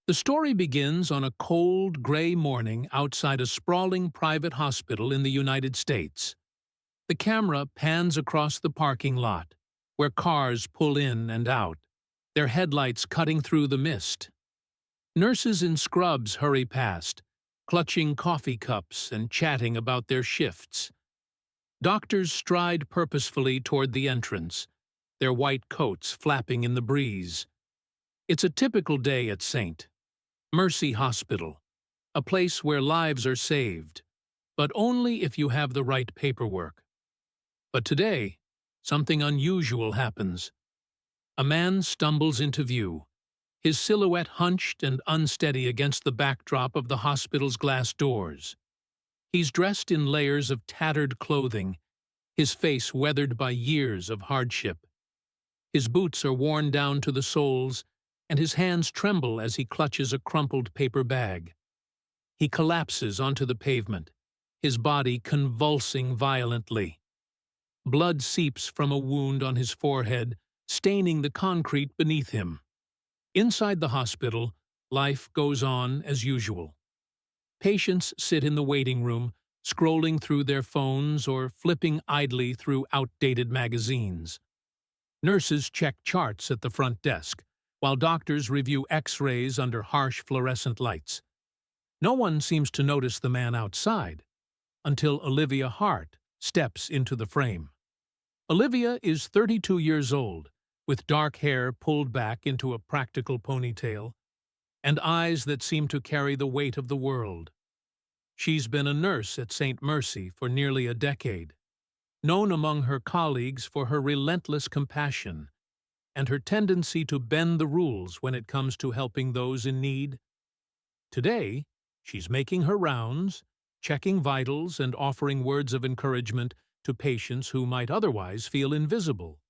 The story begins on a cold, gray morning outside a sprawling private hospital in the United States. The camera pans across the parking lot, where cars pull in and out, their headlights cutting through the mist. Nurses in scrubs hurry past, clutching coffee cups and chatting about their shifts. Doctors stride purposefully toward the entrance, their white coats flapping in the breeze. It's a typical day at St. Mercy Hospital, a place where lives are saved, but only if you have the right paperwork. But today, something unusual happens. A man stumbles into view, his silhouette hunched and unsteady against the backdrop of the hospital's glass doors. He's dressed in layers of tattered clothing, his face weathered by years of hardship. His boots are worn down to the soles, and his hands tremble as he clutches a crumpled paper bag. He collapses onto the pavement, his body convulsing violently. Blood seeps from a wound on his forehead, staining the concrete beneath him. Inside the hospital, life goes on as usual. Patients sit in the waiting room, scrolling through their phones or flipping idly through outdated magazines. Nurses check charts at the front desk, while doctors review X-rays under harsh fluorescent lights. No one seems to notice the man outside, until Olivia Hart steps into the frame. Olivia is 32 years old, with dark hair pulled back into a practical ponytail, and eyes that seem to carry the weight of the world. She's been a nurse at St. Mercy for nearly a decade, known among her colleagues for her relentless compassion and her tendency to bend the rules when it comes to helping those in need. Today, she's making her rounds, checking vitals and offering words of encouragement to patients who might otherwise feel invisible.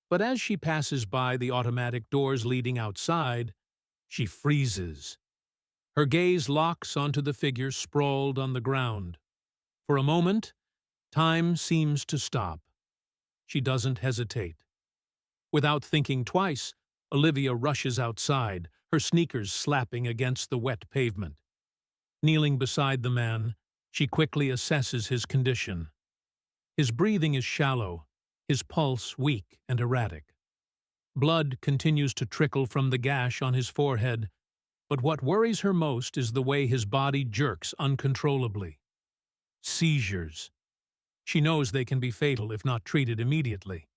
But as she passes by the automatic doors leading outside, she freezes. Her gaze locks onto the figure sprawled on the ground. For a moment, time seems to stop. She doesn't hesitate. Without thinking twice, Olivia rushes outside, her sneakers slapping against the wet pavement. Kneeling beside the man, she quickly assesses his condition. His breathing is shallow, his pulse weak and erratic. Blood continues to trickle from the gash on his forehead, but what worries her most is the way his body jerks uncontrollably. Seizures. She knows they can be fatal if not treated immediately.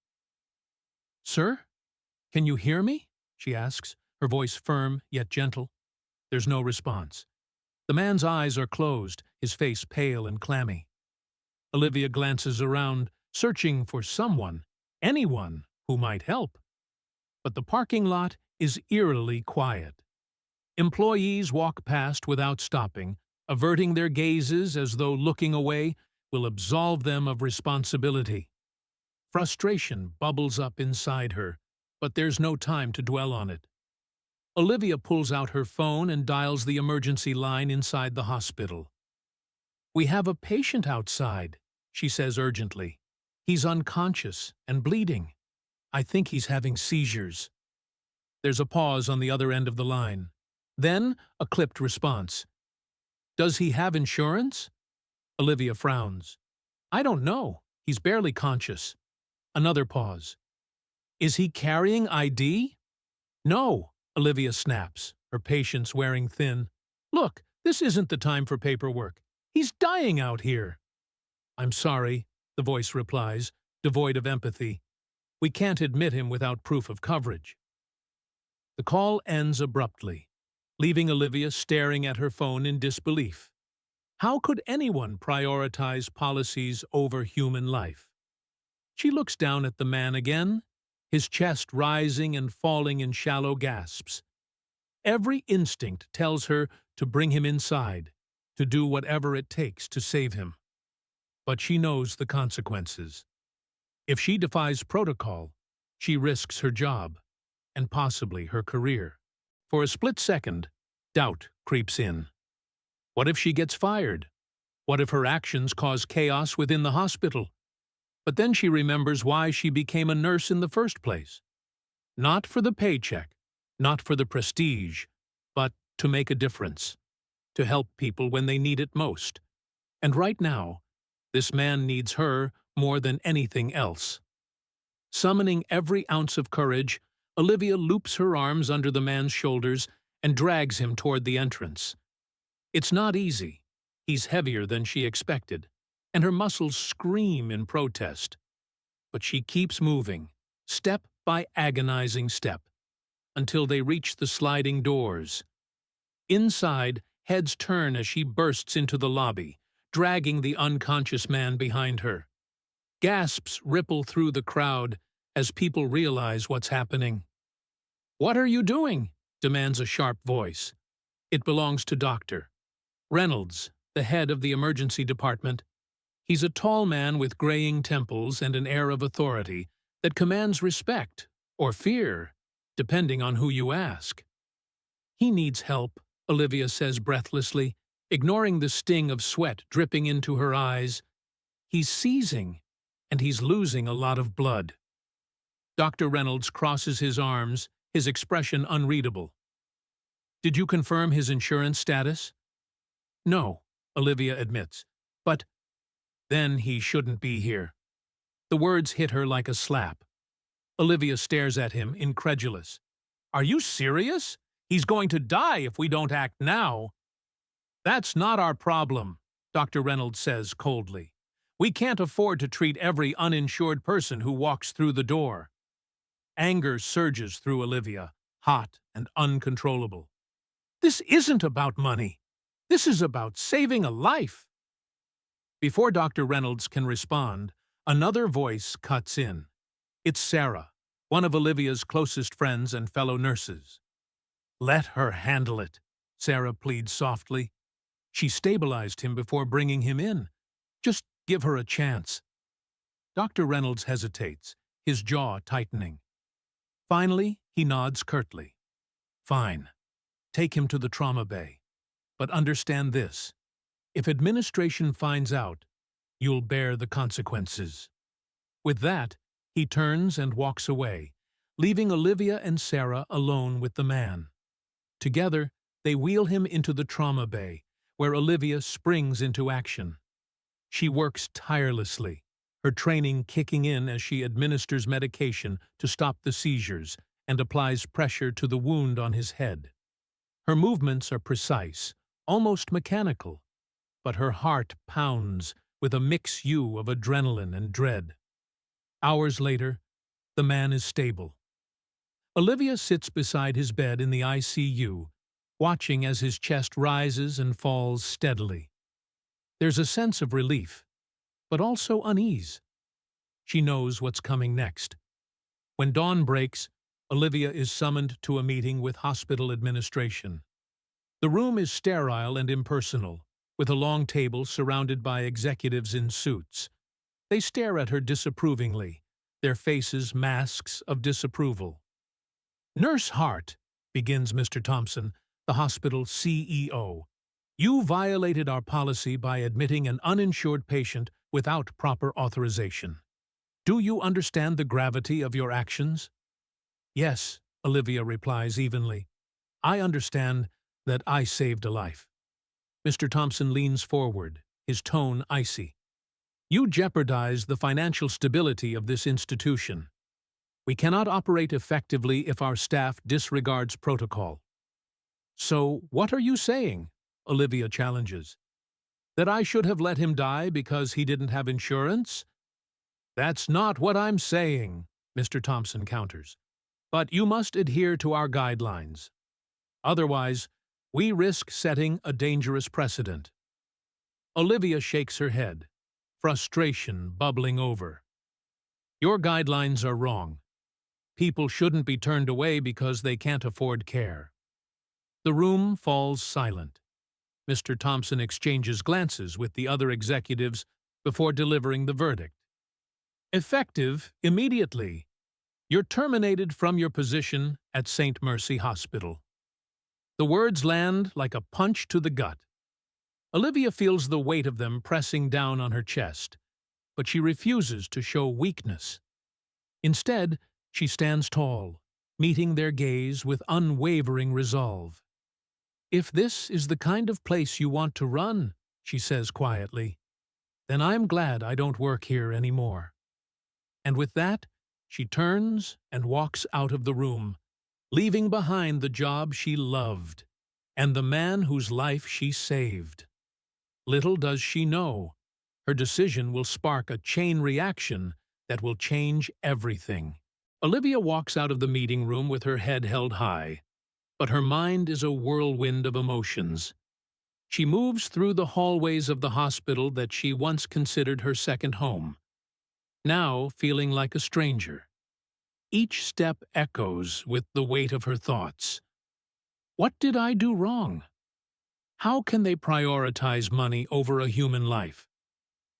"Sir, can you hear me?" she asks, her voice firm yet gentle. There's no response. The man's eyes are closed, his face pale and clammy. Olivia glances around, searching for someone, anyone, who might help. But the parking lot is eerily quiet. Employees walk past without stopping, averting their gazes as though looking away will absolve them of responsibility. Frustration bubbles up inside her, but there's no time to dwell on it. Olivia pulls out her phone and dials the emergency line inside the hospital. "We have a patient outside," she says urgently. "He's unconscious and bleeding. I think he's having seizures." There's a pause on the other end of the line. Then a clipped response. "Does he have insurance?" Olivia frowns. "I don't know. He's barely conscious." Another pause. "Is he carrying ID?" "No," Olivia snaps, her patience wearing thin. "Look, this isn't the time for paperwork. He's dying out here." "I'm sorry," the voice replies, devoid of empathy. "We can't admit him without proof of coverage." The call ends abruptly, leaving Olivia staring at her phone in disbelief. How could anyone prioritize policies over human life? She looks down at the man again, his chest rising and falling in shallow gasps. Every instinct tells her to bring him inside, to do whatever it takes to save him. But she knows the consequences. If she defies protocol, she risks her job, and possibly her career. For a split second, doubt creeps in. What if she gets fired? What if her actions cause chaos within the hospital? But then she remembers why she became a nurse in the first place. Not for the paycheck, not for the prestige, but to make a difference, to help people when they need it most. And right now, this man needs her more than anything else. Summoning every ounce of courage, Olivia loops her arms under the man's shoulders and drags him toward the entrance. It's not easy. He's heavier than she expected, and her muscles scream in protest. But she keeps moving, step by agonizing step, until they reach the sliding doors. Inside, heads turn as she bursts into the lobby, dragging the unconscious man behind her. Gasps ripple through the crowd as people realize what's happening. "What are you doing?" demands a sharp voice. It belongs to Dr. Reynolds, the head of the emergency department. He's a tall man with graying temples and an air of authority that commands respect or fear, depending on who you ask. "He needs help," Olivia says breathlessly, ignoring the sting of sweat dripping into her eyes. "He's seizing, and he's losing a lot of blood." Dr. Reynolds crosses his arms, his expression unreadable. "Did you confirm his insurance status?" "No," Olivia admits. "But then he shouldn't be here." The words hit her like a slap. Olivia stares at him, incredulous. "Are you serious? He's going to die if we don't act now." "That's not our problem," Dr. Reynolds says coldly. "We can't afford to treat every uninsured person who walks through the door." Anger surges through Olivia, hot and uncontrollable. "This isn't about money. This is about saving a life." Before Dr. Reynolds can respond, another voice cuts in. It's Sarah, one of Olivia's closest friends and fellow nurses. "Let her handle it," Sarah pleads softly. "She stabilized him before bringing him in. Just give her a chance." Dr. Reynolds hesitates, his jaw tightening. Finally, he nods curtly. "Fine. Take him to the trauma bay. But understand this. If administration finds out, you'll bear the consequences." With that, he turns and walks away, leaving Olivia and Sarah alone with the man. Together, they wheel him into the trauma bay, where Olivia springs into action. She works tirelessly, her training kicking in as she administers medication to stop the seizures and applies pressure to the wound on his head. Her movements are precise, almost mechanical, but her heart pounds with a mix-u of adrenaline and dread. Hours later, the man is stable. Olivia sits beside his bed in the ICU, watching as his chest rises and falls steadily. There's a sense of relief, but also unease. She knows what's coming next. When dawn breaks, Olivia is summoned to a meeting with hospital administration. The room is sterile and impersonal, with a long table surrounded by executives in suits. They stare at her disapprovingly, their faces masks of disapproval. "Nurse Hart," begins Mr. Thompson, the hospital CEO, "you violated our policy by admitting an uninsured patient without proper authorization. Do you understand the gravity of your actions?" "Yes," Olivia replies evenly. "I understand that I saved a life." Mr. Thompson leans forward, his tone icy. "You jeopardize the financial stability of this institution. We cannot operate effectively if our staff disregards protocol." "So what are you saying?" Olivia challenges. "That I should have let him die because he didn't have insurance?" "That's not what I'm saying," Mr. Thompson counters. "But you must adhere to our guidelines. Otherwise, we risk setting a dangerous precedent." Olivia shakes her head, frustration bubbling over. "Your guidelines are wrong. People shouldn't be turned away because they can't afford care." The room falls silent. Mr. Thompson exchanges glances with the other executives before delivering the verdict. "Effective immediately. You're terminated from your position at St. Mercy Hospital." The words land like a punch to the gut. Olivia feels the weight of them pressing down on her chest, but she refuses to show weakness. Instead, she stands tall, meeting their gaze with unwavering resolve. "If this is the kind of place you want to run," she says quietly, "then I'm glad I don't work here anymore." And with that, she turns and walks out of the room, leaving behind the job she loved and the man whose life she saved. Little does she know, her decision will spark a chain reaction that will change everything. Olivia walks out of the meeting room with her head held high, but her mind is a whirlwind of emotions. She moves through the hallways of the hospital that she once considered her second home, now feeling like a stranger. Each step echoes with the weight of her thoughts. What did I do wrong? How can they prioritize money over a human life?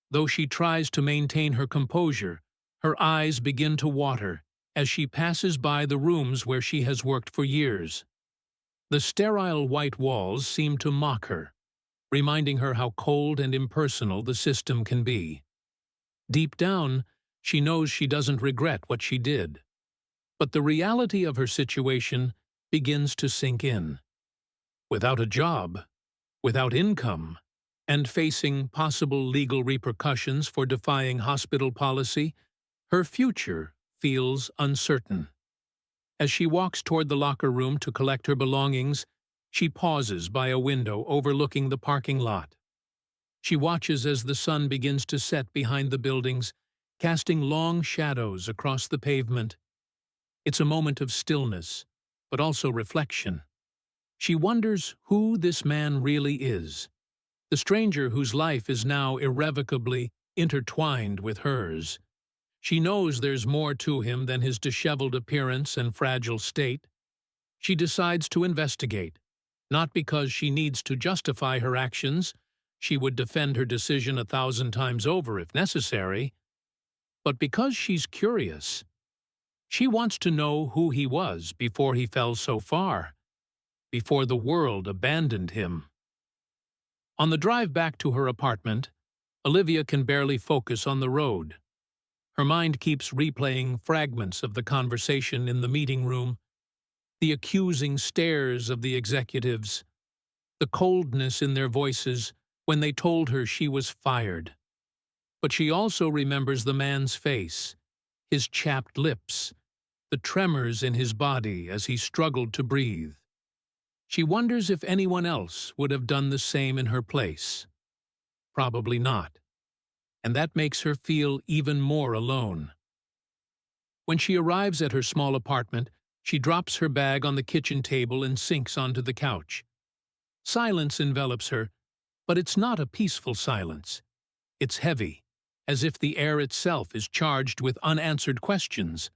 Though she tries to maintain her composure, her eyes begin to water as she passes by the rooms where she has worked for years. The sterile white walls seem to mock her, reminding her how cold and impersonal the system can be. Deep down, she knows she doesn't regret what she did. But the reality of her situation begins to sink in. Without a job, without income, and facing possible legal repercussions for defying hospital policy, her future feels uncertain. As she walks toward the locker room to collect her belongings, she pauses by a window overlooking the parking lot. She watches as the sun begins to set behind the buildings, casting long shadows across the pavement. It's a moment of stillness, but also reflection. She wonders who this man really is, the stranger whose life is now irrevocably intertwined with hers. She knows there's more to him than his disheveled appearance and fragile state. She decides to investigate, not because she needs to justify her actions — she would defend her decision 1,000 times over if necessary — but because she's curious. She wants to know who he was before he fell so far, before the world abandoned him. On the drive back to her apartment, Olivia can barely focus on the road. Her mind keeps replaying fragments of the conversation in the meeting room, the accusing stares of the executives, the coldness in their voices when they told her she was fired. But she also remembers the man's face, his chapped lips, the tremors in his body as he struggled to breathe. She wonders if anyone else would have done the same in her place. Probably not. And that makes her feel even more alone. When she arrives at her small apartment, she drops her bag on the kitchen table and sinks onto the couch. Silence envelops her, but it's not a peaceful silence. It's heavy, as if the air itself is charged with unanswered questions.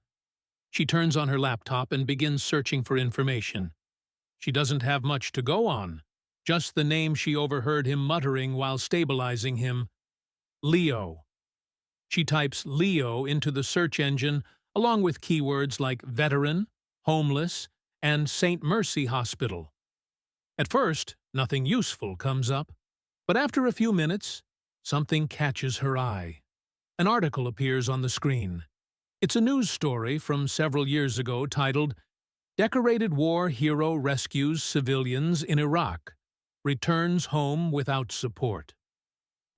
She turns on her laptop and begins searching for information. She doesn't have much to go on, just the name she overheard him muttering while stabilizing him: Leo. She types Leo into the search engine along with keywords like veteran, homeless, and St. Mercy Hospital. At first, nothing useful comes up, but after a few minutes, something catches her eye. An article appears on the screen. It's a news story from several years ago titled, "Decorated War Hero Rescues Civilians in Iraq, Returns Home Without Support."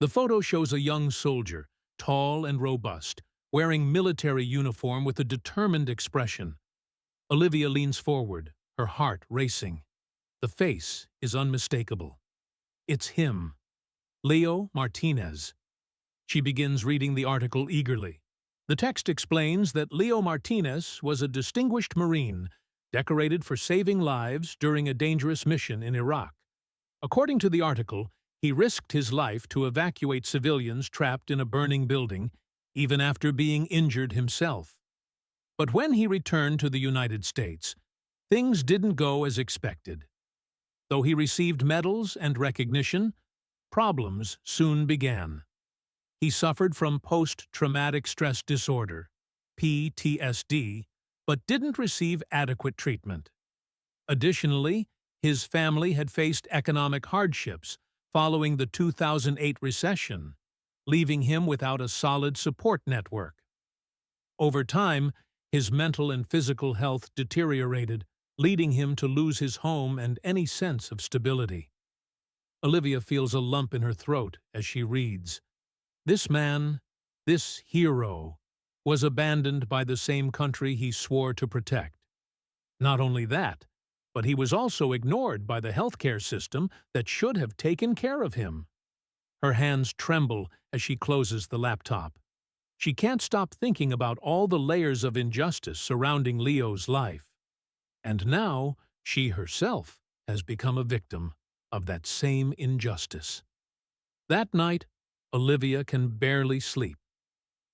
The photo shows a young soldier, tall and robust, wearing military uniform with a determined expression. Olivia leans forward, her heart racing. The face is unmistakable. It's him, Leo Martinez. She begins reading the article eagerly. The text explains that Leo Martinez was a distinguished Marine, decorated for saving lives during a dangerous mission in Iraq. According to the article, he risked his life to evacuate civilians trapped in a burning building, even after being injured himself. But when he returned to the United States, things didn't go as expected. Though he received medals and recognition, problems soon began. He suffered from post-traumatic stress disorder, PTSD, but didn't receive adequate treatment. Additionally, his family had faced economic hardships following the 2008 recession, leaving him without a solid support network. Over time, his mental and physical health deteriorated, leading him to lose his home and any sense of stability. Olivia feels a lump in her throat as she reads. This man, this hero, was abandoned by the same country he swore to protect. Not only that, but he was also ignored by the healthcare system that should have taken care of him. Her hands tremble as she closes the laptop. She can't stop thinking about all the layers of injustice surrounding Leo's life. And now, she herself has become a victim of that same injustice. That night, Olivia can barely sleep.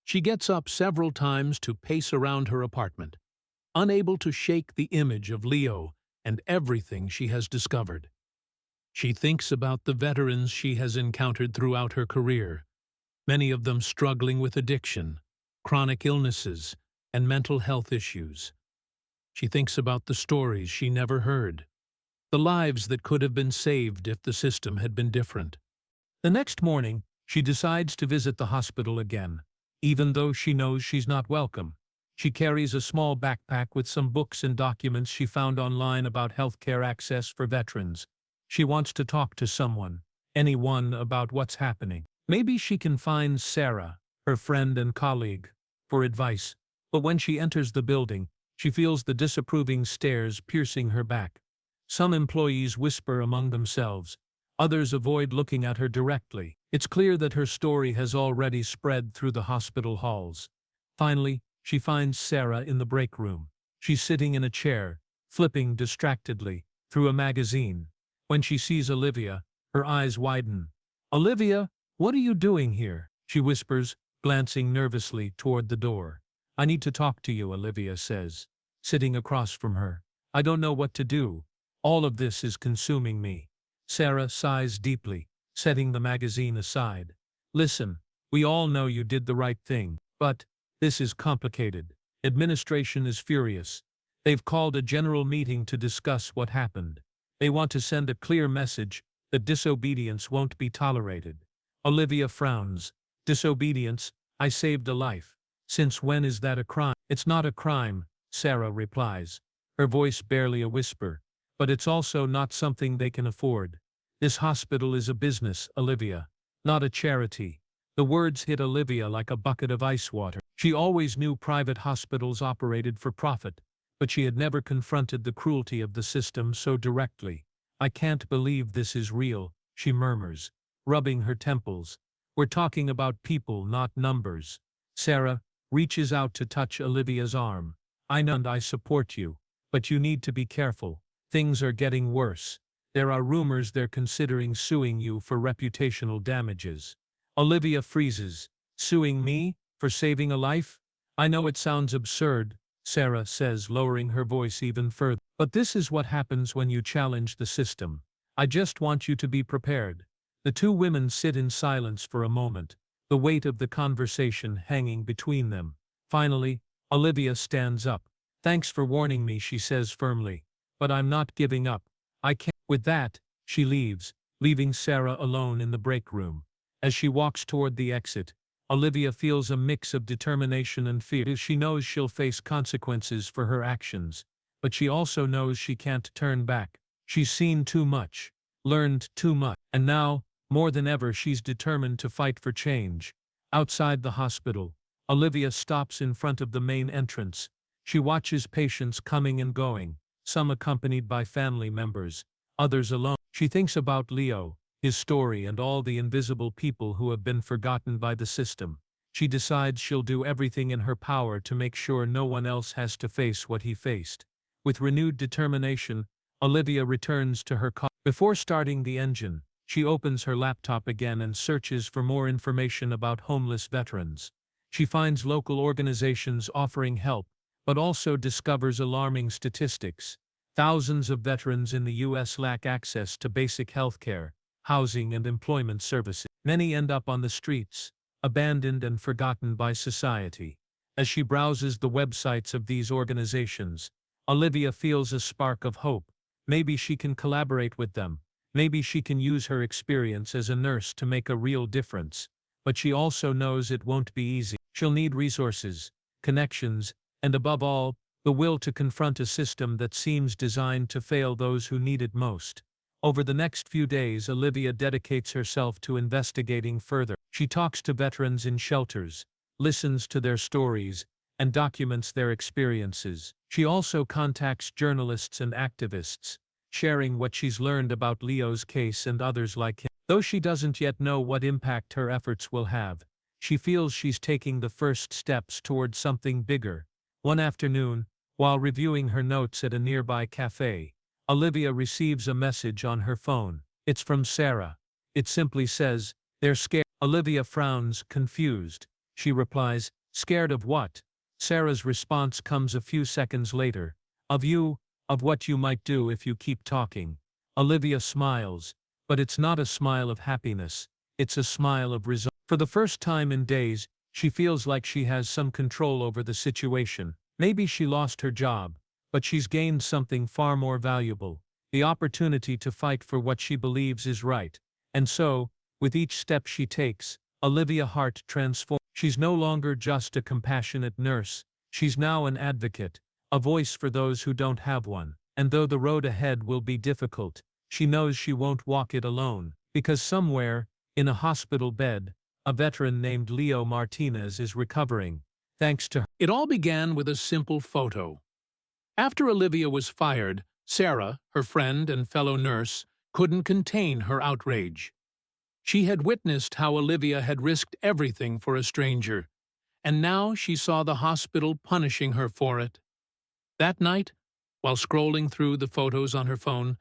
She gets up several times to pace around her apartment, unable to shake the image of Leo and everything she has discovered. She thinks about the veterans she has encountered throughout her career, many of them struggling with addiction, chronic illnesses, and mental health issues. She thinks about the stories she never heard, the lives that could have been saved if the system had been different. The next morning, she decides to visit the hospital again, even though she knows she's not welcome. She carries a small backpack with some books and documents she found online about healthcare access for veterans. She wants to talk to someone, anyone, about what's happening. Maybe she can find Sarah, her friend and colleague, for advice. But when she enters the building, she feels the disapproving stares piercing her back. Some employees whisper among themselves. Others avoid looking at her directly. It's clear that her story has already spread through the hospital halls. Finally, she finds Sarah in the break room. She's sitting in a chair, flipping distractedly through a magazine. When she sees Olivia, her eyes widen. "Olivia, what are you doing here?" she whispers, glancing nervously toward the door. "I need to talk to you," Olivia says, sitting across from her. "I don't know what to do. All of this is consuming me." Sarah sighs deeply, setting the magazine aside. "Listen, we all know you did the right thing, but this is complicated. Administration is furious. They've called a general meeting to discuss what happened. They want to send a clear message that disobedience won't be tolerated." Olivia frowns. "Disobedience? I saved a life. Since when is that a crime?" "It's not a crime," Sarah replies, her voice barely a whisper. "But it's also not something they can afford. This hospital is a business, Olivia, not a charity." The words hit Olivia like a bucket of ice water. She always knew private hospitals operated for profit, but she had never confronted the cruelty of the system so directly. "I can't believe this is real," she murmurs, rubbing her temples. "We're talking about people, not numbers." Sarah reaches out to touch Olivia's arm. "I know and I support you, but you need to be careful. Things are getting worse. There are rumors they're considering suing you for reputational damages." Olivia freezes. "Suing me? For saving a life?" "I know it sounds absurd," Sarah says, lowering her voice even further. "But this is what happens when you challenge the system. I just want you to be prepared." The two women sit in silence for a moment, the weight of the conversation hanging between them. Finally, Olivia stands up. "Thanks for warning me," she says firmly. "But I'm not giving up. I can't." With that, she leaves, leaving Sarah alone in the break room. As she walks toward the exit, Olivia feels a mix of determination and fear. She knows she'll face consequences for her actions, but she also knows she can't turn back. She's seen too much, learned too much, and now, more than ever, she's determined to fight for change. Outside the hospital, Olivia stops in front of the main entrance. She watches patients coming and going, some accompanied by family members, others alone. She thinks about Leo, his story, and all the invisible people who have been forgotten by the system. She decides she'll do everything in her power to make sure no one else has to face what he faced. With renewed determination, Olivia returns to her car. Before starting the engine, she opens her laptop again and searches for more information about homeless veterans. She finds local organizations offering help, but also discovers alarming statistics. Thousands of veterans in the U.S. lack access to basic health care, housing, and employment services. Many end up on the streets, abandoned and forgotten by society. As she browses the websites of these organizations, Olivia feels a spark of hope. Maybe she can collaborate with them. Maybe she can use her experience as a nurse to make a real difference. But she also knows it won't be easy. She'll need resources, connections, and above all, the will to confront a system that seems designed to fail those who need it most. Over the next few days, Olivia dedicates herself to investigating further. She talks to veterans in shelters, listens to their stories, and documents their experiences. She also contacts journalists and activists, sharing what she's learned about Leo's case and others like him. Though she doesn't yet know what impact her efforts will have, she feels she's taking the first steps toward something bigger. One afternoon, while reviewing her notes at a nearby cafe, Olivia receives a message on her phone. It's from Sarah. It simply says, "They're scared." Olivia frowns, confused. She replies, "Scared of what?" Sarah's response comes a few seconds later. "Of you, of what you might do if you keep talking." Olivia smiles, but it's not a smile of happiness. It's a smile of resolve. For the first time in days, she feels like she has some control over the situation. Maybe she lost her job, but she's gained something far more valuable, the opportunity to fight for what she believes is right. And so, with each step she takes, Olivia's heart transforms. She's no longer just a compassionate nurse, she's now an advocate, a voice for those who don't have one. And though the road ahead will be difficult, she knows she won't walk it alone, because somewhere, in a hospital bed, a veteran named Leo Martinez is recovering, thanks to her. It all began with a simple photo. After Olivia was fired, Sarah, her friend and fellow nurse, couldn't contain her outrage. She had witnessed how Olivia had risked everything for a stranger, and now she saw the hospital punishing her for it. That night, while scrolling through the photos on her phone,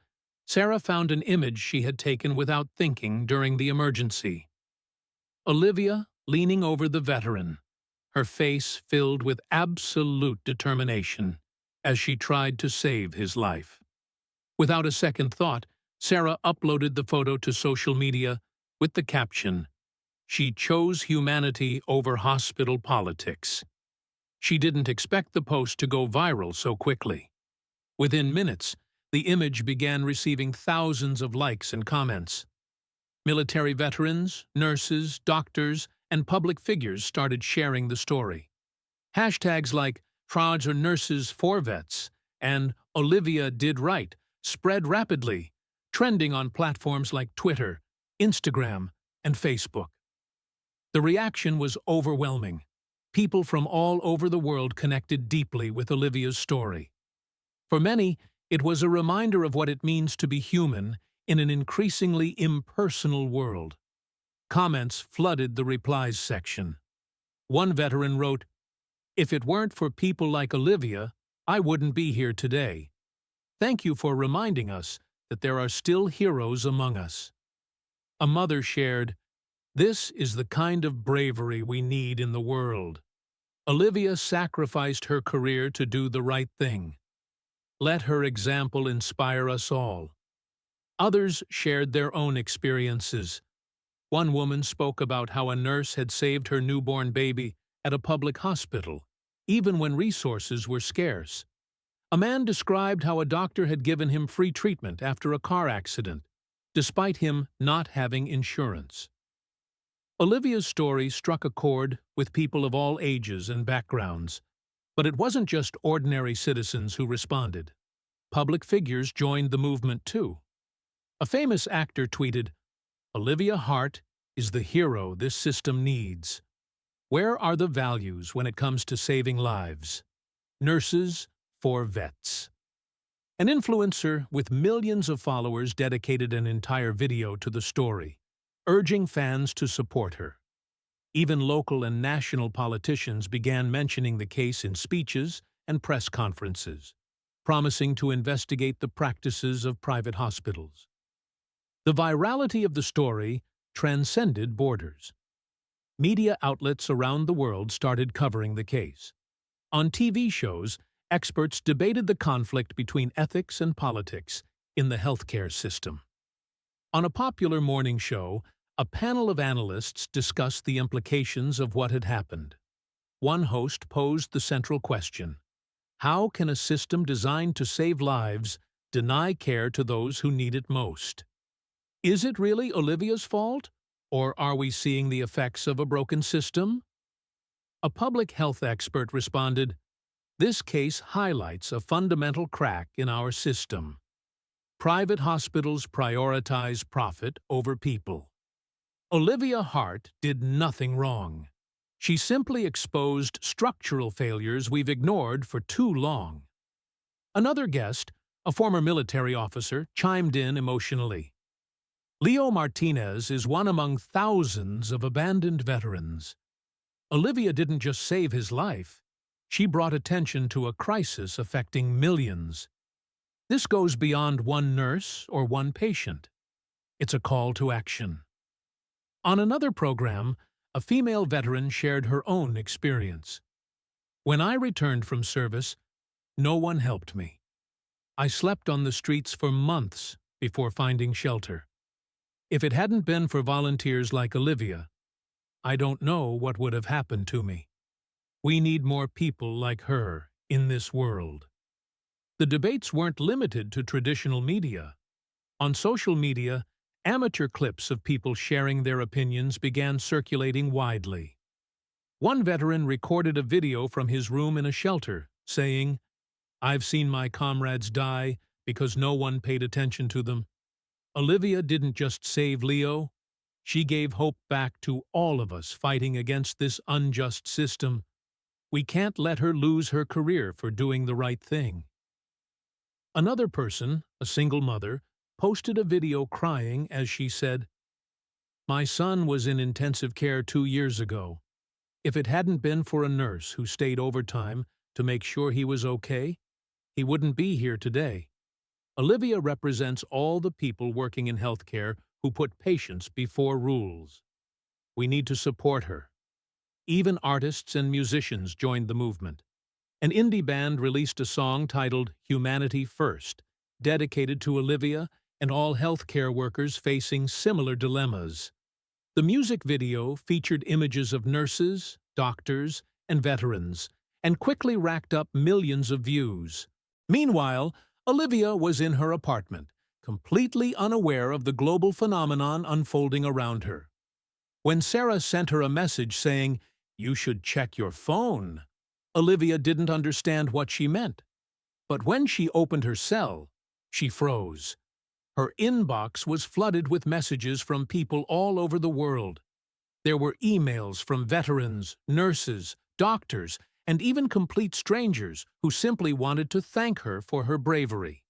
Sarah found an image she had taken without thinking during the emergency. Olivia leaning over the veteran, her face filled with absolute determination as she tried to save his life. Without a second thought, Sarah uploaded the photo to social media with the caption, "She chose humanity over hospital politics." She didn't expect the post to go viral so quickly. Within minutes, the image began receiving thousands of likes and comments. Military veterans, nurses, doctors, and public figures started sharing the story. Hashtags like "Trauds or Nurses for Vets" and "Olivia did right" spread rapidly, trending on platforms like Twitter, Instagram, and Facebook. The reaction was overwhelming. People from all over the world connected deeply with Olivia's story. For many, it was a reminder of what it means to be human in an increasingly impersonal world. Comments flooded the replies section. One veteran wrote, "If it weren't for people like Olivia, I wouldn't be here today. Thank you for reminding us that there are still heroes among us." A mother shared, "This is the kind of bravery we need in the world. Olivia sacrificed her career to do the right thing. Let her example inspire us all." Others shared their own experiences. One woman spoke about how a nurse had saved her newborn baby at a public hospital, even when resources were scarce. A man described how a doctor had given him free treatment after a car accident, despite him not having insurance. Olivia's story struck a chord with people of all ages and backgrounds, but it wasn't just ordinary citizens who responded. Public figures joined the movement too. A famous actor tweeted, "Olivia Hart is the hero this system needs. Where are the values when it comes to saving lives? Nurses for vets." An influencer with millions of followers dedicated an entire video to the story, urging fans to support her. Even local and national politicians began mentioning the case in speeches and press conferences, promising to investigate the practices of private hospitals. The virality of the story transcended borders. Media outlets around the world started covering the case. On TV shows, experts debated the conflict between ethics and politics in the healthcare system. On a popular morning show, a panel of analysts discussed the implications of what had happened. One host posed the central question: how can a system designed to save lives deny care to those who need it most? Is it really Olivia's fault, or are we seeing the effects of a broken system? A public health expert responded, This case highlights a fundamental crack in our system. Private hospitals prioritize profit over people. Olivia Hart did nothing wrong. She simply exposed structural failures we've ignored for too long. Another guest, a former military officer, chimed in emotionally. Leo Martinez is one among thousands of abandoned veterans. Olivia didn't just save his life, she brought attention to a crisis affecting millions. This goes beyond one nurse or one patient. It's a call to action. On another program, a female veteran shared her own experience. When I returned from service, no one helped me. I slept on the streets for months before finding shelter. If it hadn't been for volunteers like Olivia, I don't know what would have happened to me. We need more people like her in this world. The debates weren't limited to traditional media. On social media, amateur clips of people sharing their opinions began circulating widely. One veteran recorded a video from his room in a shelter, saying, "I've seen my comrades die because no one paid attention to them. Olivia didn't just save Leo, she gave hope back to all of us fighting against this unjust system. We can't let her lose her career for doing the right thing." Another person, a single mother, posted a video crying as she said, "My son was in intensive care 2 years ago. If it hadn't been for a nurse who stayed overtime to make sure he was okay, he wouldn't be here today." Olivia represents all the people working in healthcare who put patients before rules. We need to support her. Even artists and musicians joined the movement. An indie band released a song titled "Humanity First," dedicated to Olivia and all healthcare workers facing similar dilemmas. The music video featured images of nurses, doctors, and veterans, and quickly racked up millions of views. Meanwhile, Olivia was in her apartment, completely unaware of the global phenomenon unfolding around her. When Sarah sent her a message saying, "You should check your phone," Olivia didn't understand what she meant. But when she opened her cell, she froze. Her inbox was flooded with messages from people all over the world. There were emails from veterans, nurses, doctors, and even complete strangers who simply wanted to thank her for her bravery.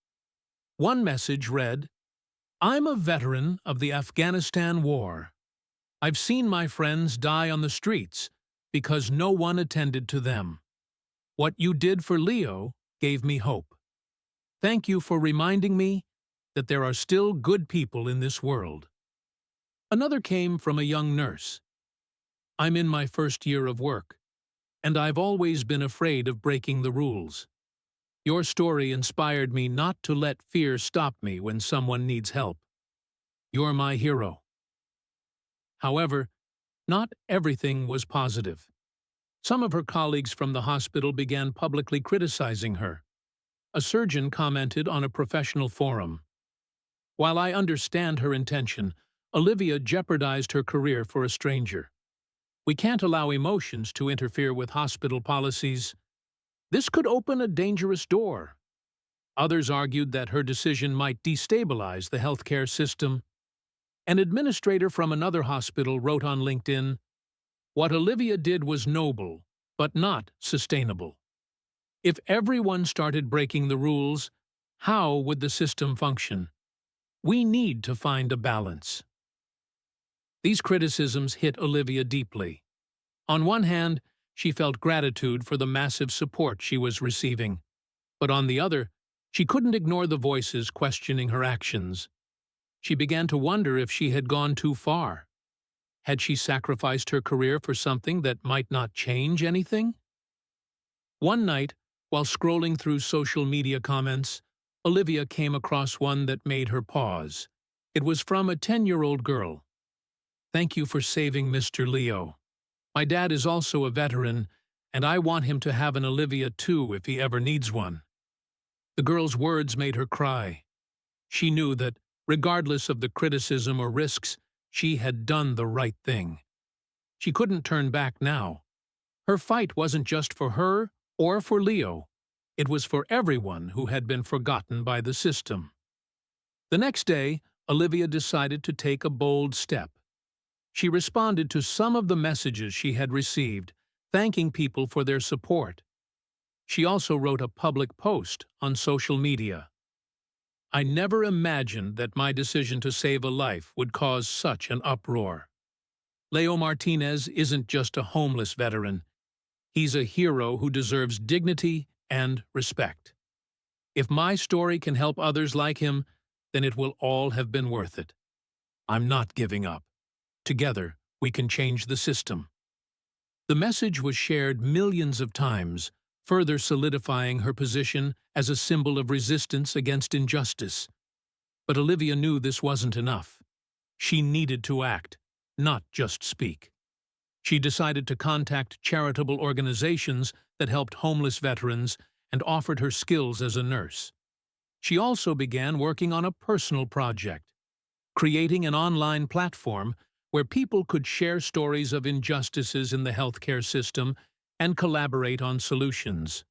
One message read, "I'm a veteran of the Afghanistan war. I've seen my friends die on the streets because no one attended to them. What you did for Leo gave me hope. Thank you for reminding me that there are still good people in this world." Another came from a young nurse. "I'm in my first year of work, and I've always been afraid of breaking the rules. Your story inspired me not to let fear stop me when someone needs help. You're my hero." However, not everything was positive. Some of her colleagues from the hospital began publicly criticizing her. A surgeon commented on a professional forum, "While I understand her intention, Olivia jeopardized her career for a stranger. We can't allow emotions to interfere with hospital policies. This could open a dangerous door." Others argued that her decision might destabilize the healthcare system. An administrator from another hospital wrote on LinkedIn, "What Olivia did was noble, but not sustainable. If everyone started breaking the rules, how would the system function? We need to find a balance." These criticisms hit Olivia deeply. On one hand, she felt gratitude for the massive support she was receiving, but on the other, she couldn't ignore the voices questioning her actions. She began to wonder if she had gone too far. Had she sacrificed her career for something that might not change anything? One night, while scrolling through social media comments, Olivia came across one that made her pause. It was from a 10-year-old girl. "Thank you for saving Mr. Leo. My dad is also a veteran, and I want him to have an Olivia too if he ever needs one." The girl's words made her cry. She knew that, regardless of the criticism or risks, she had done the right thing. She couldn't turn back now. Her fight wasn't just for her or for Leo. It was for everyone who had been forgotten by the system. The next day, Olivia decided to take a bold step. She responded to some of the messages she had received, thanking people for their support. She also wrote a public post on social media. "I never imagined that my decision to save a life would cause such an uproar." Leo Martinez isn't just a homeless veteran. He's a hero who deserves dignity and respect. If my story can help others like him, then it will all have been worth it. I'm not giving up. Together, we can change the system. The message was shared millions of times, further solidifying her position as a symbol of resistance against injustice. But Olivia knew this wasn't enough. She needed to act, not just speak. She decided to contact charitable organizations that helped homeless veterans and offered her skills as a nurse. She also began working on a personal project, creating an online platform where people could share stories of injustices in the healthcare system and collaborate on solutions.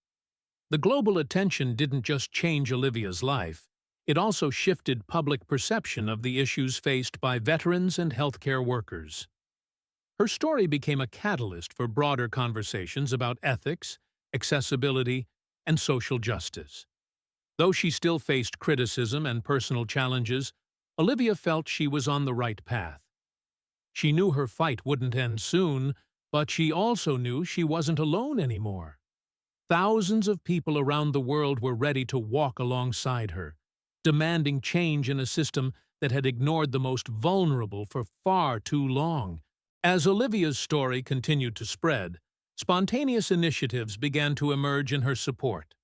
The global attention didn't just change Olivia's life, it also shifted public perception of the issues faced by veterans and healthcare workers. Her story became a catalyst for broader conversations about ethics, accessibility, and social justice. Though she still faced criticism and personal challenges, Olivia felt she was on the right path. She knew her fight wouldn't end soon, but she also knew she wasn't alone anymore. Thousands of people around the world were ready to walk alongside her, demanding change in a system that had ignored the most vulnerable for far too long. As Olivia's story continued to spread, spontaneous initiatives began to emerge in her support.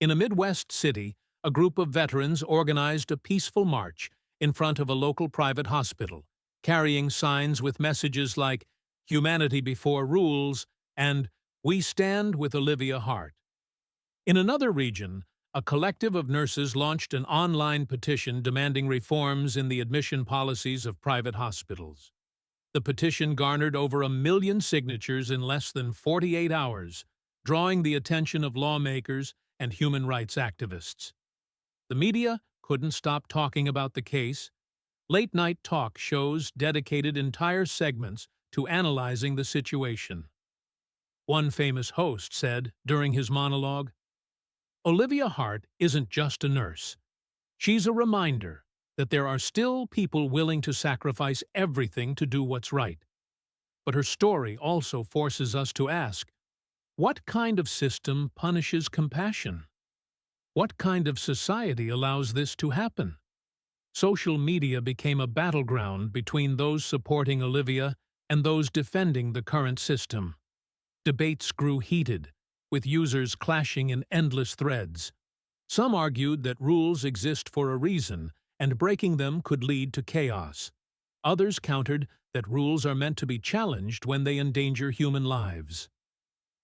In a Midwest city, a group of veterans organized a peaceful march in front of a local private hospital, carrying signs with messages like "Humanity before rules" and "We stand with Olivia Hart." In another region, a collective of nurses launched an online petition demanding reforms in the admission policies of private hospitals. The petition garnered over 1 million signatures in less than 48 hours, drawing the attention of lawmakers and human rights activists. The media couldn't stop talking about the case. Late-night talk shows dedicated entire segments to analyzing the situation. One famous host said during his monologue, "Olivia Hart isn't just a nurse. She's a reminder that there are still people willing to sacrifice everything to do what's right. But her story also forces us to ask, what kind of system punishes compassion? What kind of society allows this to happen?" Social media became a battleground between those supporting Olivia and those defending the current system. Debates grew heated, with users clashing in endless threads. Some argued that rules exist for a reason, and breaking them could lead to chaos. Others countered that rules are meant to be challenged when they endanger human lives.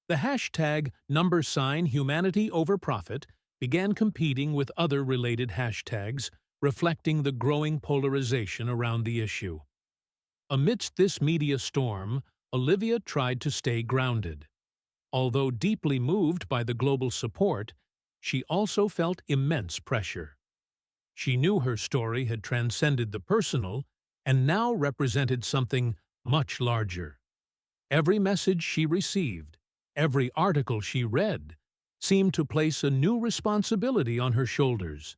The hashtag #humanity over profit began competing with other related hashtags, reflecting the growing polarization around the issue. Amidst this media storm, Olivia tried to stay grounded. Although deeply moved by the global support, she also felt immense pressure. She knew her story had transcended the personal and now represented something much larger. Every message she received, every article she read, seemed to place a new responsibility on her shoulders.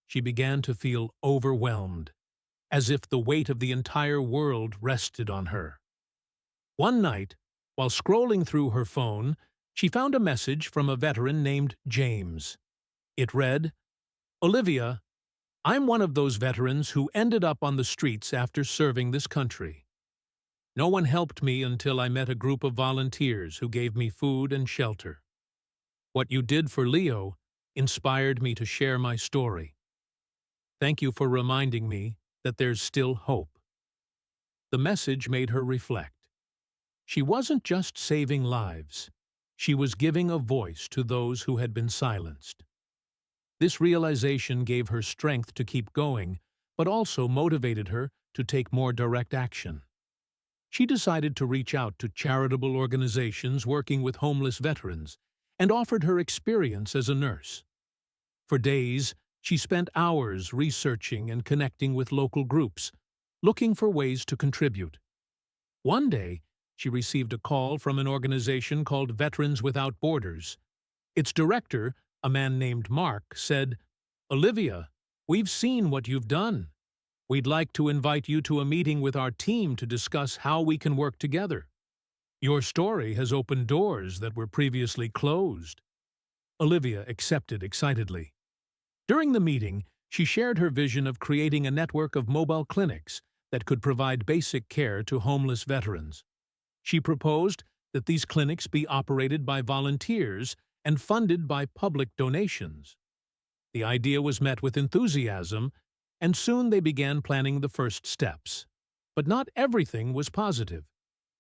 She began to feel overwhelmed, as if the weight of the entire world rested on her. One night, while scrolling through her phone, she found a message from a veteran named James. It read, "Olivia, I'm one of those veterans who ended up on the streets after serving this country. No one helped me until I met a group of volunteers who gave me food and shelter. What you did for Leo inspired me to share my story. Thank you for reminding me that there's still hope." The message made her reflect. She wasn't just saving lives. She was giving a voice to those who had been silenced. This realization gave her strength to keep going, but also motivated her to take more direct action. She decided to reach out to charitable organizations working with homeless veterans and offered her experience as a nurse. For days, she spent hours researching and connecting with local groups, looking for ways to contribute. One day, she received a call from an organization called Veterans Without Borders. Its director, a man named Mark, said, "Olivia, we've seen what you've done. We'd like to invite you to a meeting with our team to discuss how we can work together. Your story has opened doors that were previously closed." Olivia accepted excitedly. During the meeting, she shared her vision of creating a network of mobile clinics that could provide basic care to homeless veterans. She proposed that these clinics be operated by volunteers and funded by public donations. The idea was met with enthusiasm, and soon they began planning the first steps. But not everything was positive.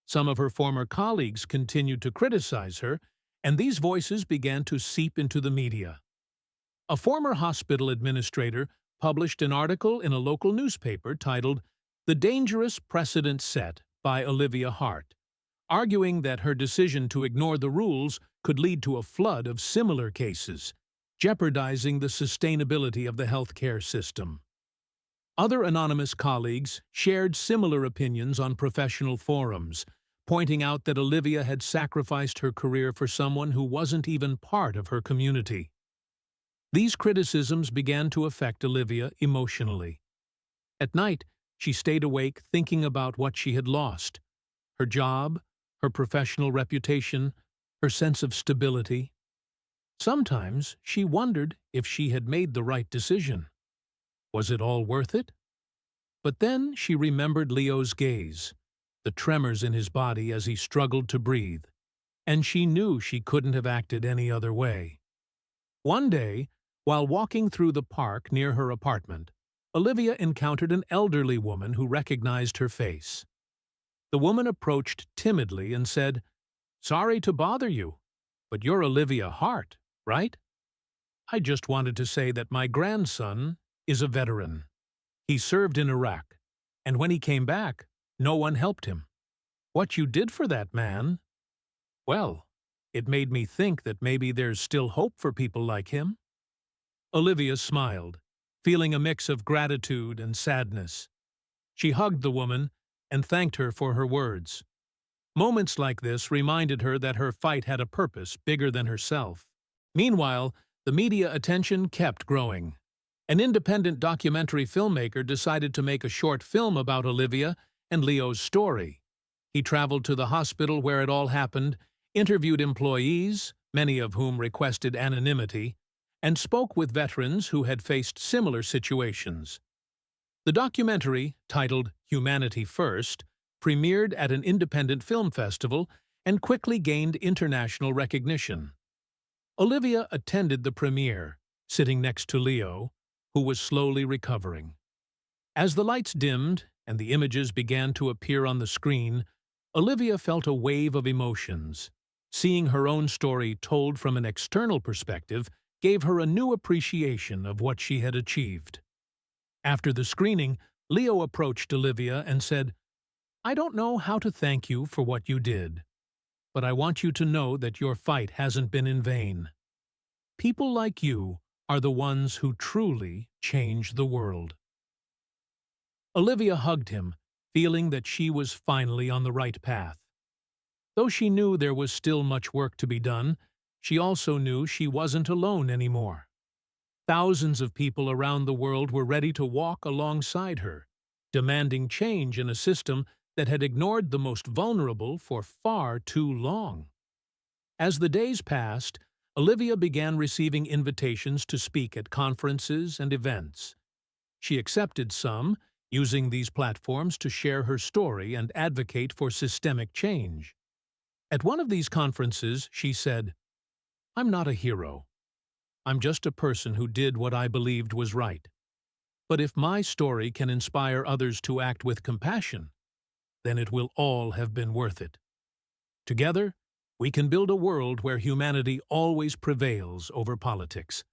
Some of her former colleagues continued to criticize her, and these voices began to seep into the media. A former hospital administrator published an article in a local newspaper titled "The Dangerous Precedent Set" by Olivia Hart, arguing that her decision to ignore the rules could lead to a flood of similar cases, jeopardizing the sustainability of the healthcare system. Other anonymous colleagues shared similar opinions on professional forums, pointing out that Olivia had sacrificed her career for someone who wasn't even part of her community. These criticisms began to affect Olivia emotionally. At night, she stayed awake thinking about what she had lost: her job, her professional reputation, her sense of stability. Sometimes she wondered if she had made the right decision. Was it all worth it? But then she remembered Leo's gaze, the tremors in his body as he struggled to breathe, and she knew she couldn't have acted any other way. One day, while walking through the park near her apartment, Olivia encountered an elderly woman who recognized her face. The woman approached timidly and said, "Sorry to bother you, but you're Olivia Hart, right? I just wanted to say that my grandson is a veteran. He served in Iraq, and when he came back, no one helped him. What you did for that man, well, it made me think that maybe there's still hope for people like him." Olivia smiled, feeling a mix of gratitude and sadness. She hugged the woman and thanked her for her words. Moments like this reminded her that her fight had a purpose bigger than herself. Meanwhile, the media attention kept growing. An independent documentary filmmaker decided to make a short film about Olivia and Leo's story. He traveled to the hospital where it all happened, interviewed employees, many of whom requested anonymity, and spoke with veterans who had faced similar situations. The documentary, titled Humanity First, premiered at an independent film festival and quickly gained international recognition. Olivia attended the premiere, sitting next to Leo, who was slowly recovering. As the lights dimmed and the images began to appear on the screen, Olivia felt a wave of emotions. Seeing her own story told from an external perspective gave her a new appreciation of what she had achieved. After the screening, Leo approached Olivia and said, "I don't know how to thank you for what you did, but I want you to know that your fight hasn't been in vain. People like you are the ones who truly change the world." Olivia hugged him, feeling that she was finally on the right path. Though she knew there was still much work to be done, she also knew she wasn't alone anymore. Thousands of people around the world were ready to walk alongside her, demanding change in a system that had ignored the most vulnerable for far too long. As the days passed, Olivia began receiving invitations to speak at conferences and events. She accepted some, using these platforms to share her story and advocate for systemic change. At one of these conferences, she said, "I'm not a hero. I'm just a person who did what I believed was right. But if my story can inspire others to act with compassion, then it will all have been worth it. Together, we can build a world where humanity always prevails over politics."